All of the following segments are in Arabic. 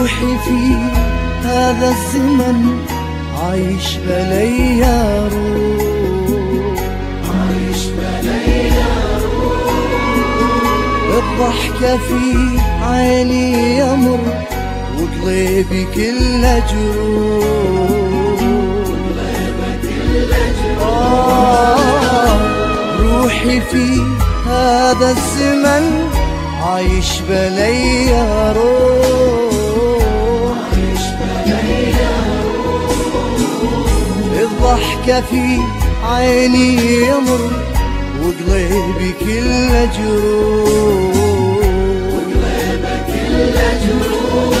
روحي في هذا الزمن عايش بلي يا روح، عايش بلي يا روح. الضحكة في عيني يمر وقلبي كله جروح، روحي في هذا الزمن عايش بلي يا روح، عايش بلي يا روح. الضحكة في عيني يمر وقلبي كله جروح، وقلبك كله جروح.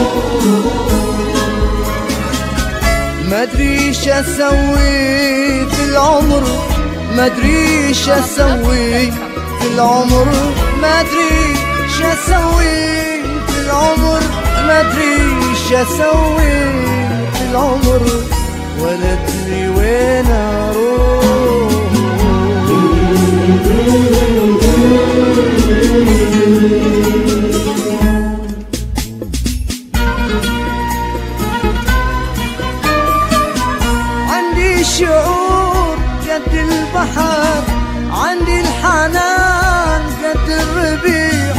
ما ادري ايش اسوي في العمر، ما ادري ايش اسوي في العمر، ما ادري ايش اسوي في العمر، ما ادري ايش اسوي في العمر، ولا ادري وين اروح. عندي شعور قد البحر، عندي الحنان قد الربيع،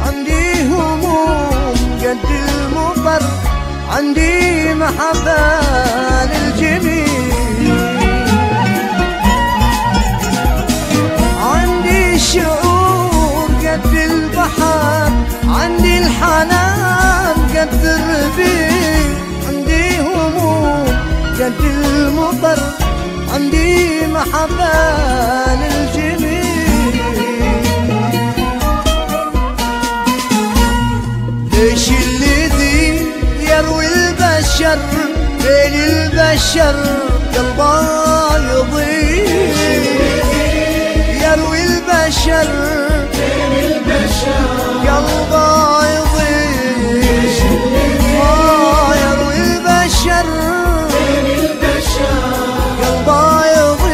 عندي هموم قد المطر، عندي محبة للجميع. عندي شعور قد البحر، عندي الحنان قد الربيع، عندي هموم قد المطر، عندي محبة للجميع. ليش الذي يروي البشر بين البشر قلبه يضيع، يروي البشر بين البشر قلبه يضيع، يروي البشر بين البشر قلبه يضيع.